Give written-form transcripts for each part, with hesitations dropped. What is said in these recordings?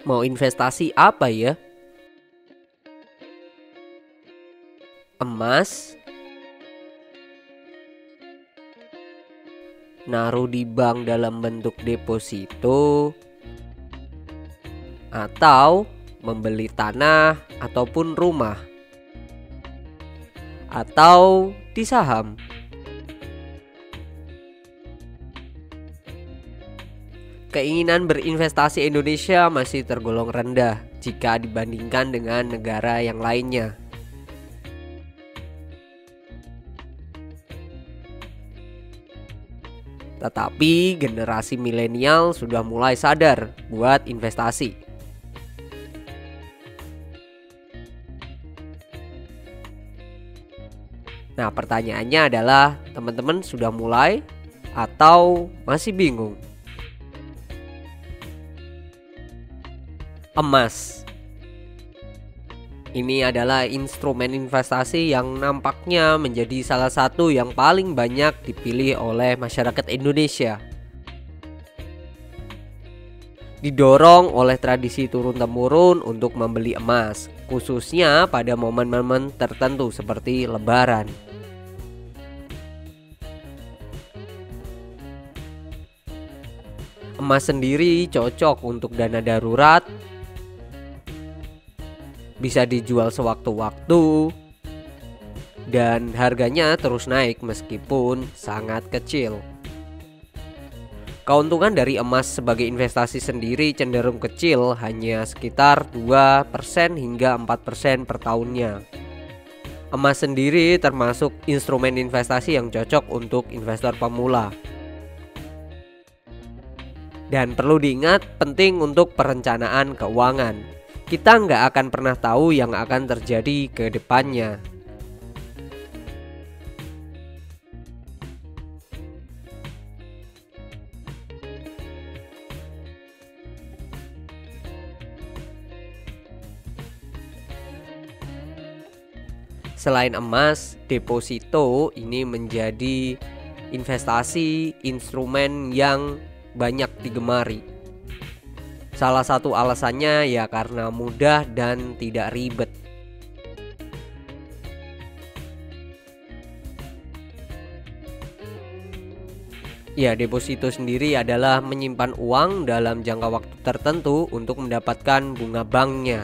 Mau investasi apa ya? Emas, naruh di bank dalam bentuk deposito, atau membeli tanah ataupun rumah, atau di saham. Keinginan berinvestasi Indonesia masih tergolong rendah jika dibandingkan dengan negara yang lainnya. Tetapi generasi milenial sudah mulai sadar buat investasi. Nah, pertanyaannya adalah, teman-teman sudah mulai atau masih bingung? Emas. Ini adalah instrumen investasi yang nampaknya menjadi salah satu yang paling banyak dipilih oleh masyarakat Indonesia. Didorong oleh tradisi turun-temurun untuk membeli emas, khususnya pada momen-momen tertentu seperti Lebaran. Emas sendiri cocok untuk dana darurat, bisa dijual sewaktu-waktu, dan harganya terus naik meskipun sangat kecil. Keuntungan dari emas sebagai investasi sendiri cenderung kecil, hanya sekitar 2% hingga 4% per tahunnya. Emas sendiri termasuk instrumen investasi yang cocok untuk investor pemula. Dan perlu diingat, penting untuk perencanaan keuangan. Kita nggak akan pernah tahu yang akan terjadi ke depannya. Selain emas, deposito ini menjadi investasi instrumen yang banyak digemari. Salah satu alasannya ya karena mudah dan tidak ribet. Ya, deposito sendiri adalah menyimpan uang dalam jangka waktu tertentu untuk mendapatkan bunga banknya.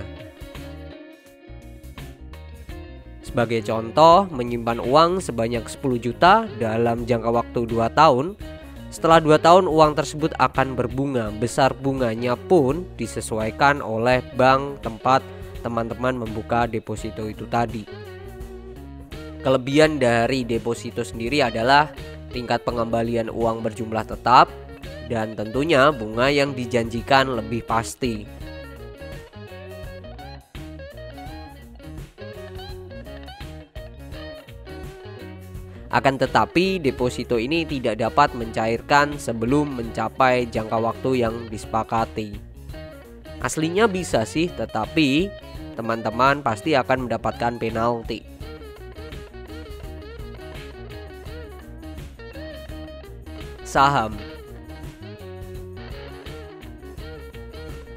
Sebagai contoh, menyimpan uang sebanyak 10 juta dalam jangka waktu 2 tahun. Setelah 2 tahun uang tersebut akan berbunga. Besar bunganya pun disesuaikan oleh bank tempat teman-teman membuka deposito itu tadi. Kelebihan dari deposito sendiri adalah tingkat pengembalian uang berjumlah tetap dan tentunya bunga yang dijanjikan lebih pasti. Akan tetapi deposito ini tidak dapat mencairkan sebelum mencapai jangka waktu yang disepakati. Aslinya bisa sih, tetapi teman-teman pasti akan mendapatkan penalti. Saham.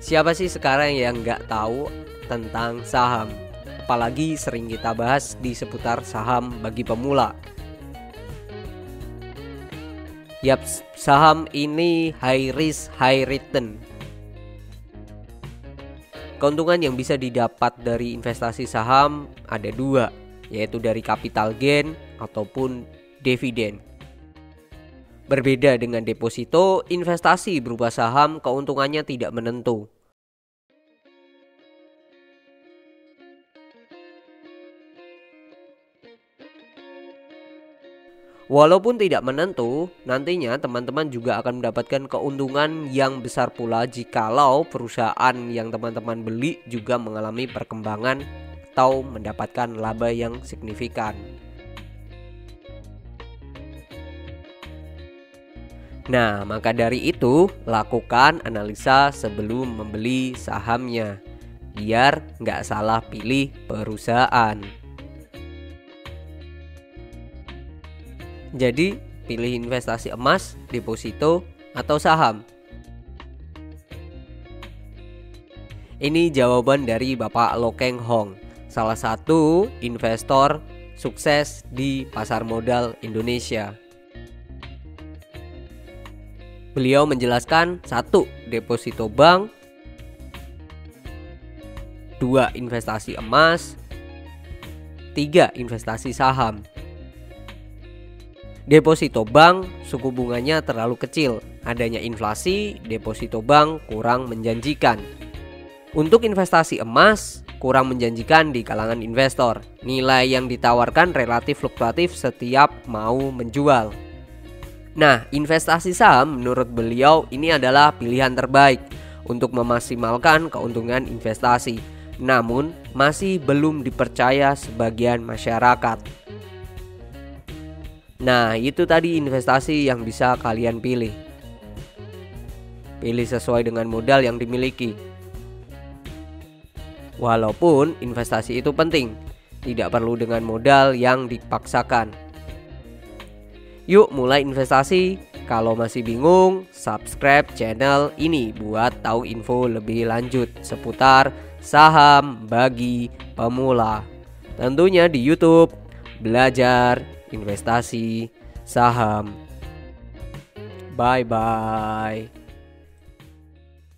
Siapa sih sekarang yang nggak tahu tentang saham? Apalagi sering kita bahas di seputar saham bagi pemula. Yap, saham ini high risk, high return. Keuntungan yang bisa didapat dari investasi saham ada 2, yaitu dari capital gain ataupun dividen. Berbeda dengan deposito, investasi berupa saham keuntungannya tidak menentu. Walaupun tidak menentu, nantinya teman-teman juga akan mendapatkan keuntungan yang besar pula jikalau perusahaan yang teman-teman beli juga mengalami perkembangan atau mendapatkan laba yang signifikan. Nah, maka dari itu lakukan analisa sebelum membeli sahamnya, biar nggak salah pilih perusahaan. Jadi, pilih investasi emas, deposito, atau saham. Ini jawaban dari Bapak Lo Keng Hong, salah satu investor sukses di pasar modal Indonesia. Beliau menjelaskan 1. Deposito bank, 2. Investasi emas, 3. Investasi saham. Deposito bank suku bunganya terlalu kecil, adanya inflasi, deposito bank kurang menjanjikan. Untuk investasi emas kurang menjanjikan di kalangan investor. Nilai yang ditawarkan relatif fluktuatif setiap mau menjual. Nah, investasi saham menurut beliau ini adalah pilihan terbaik untuk memaksimalkan keuntungan investasi. Namun masih belum dipercaya sebagian masyarakat. Nah, itu tadi investasi yang bisa kalian pilih. Pilih sesuai dengan modal yang dimiliki. Walaupun investasi itu penting, tidak perlu dengan modal yang dipaksakan. Yuk mulai investasi. Kalau masih bingung, subscribe channel ini buat tahu info lebih lanjut seputar saham bagi pemula. Tentunya di YouTube Belajar Investasi Saham. Bye bye.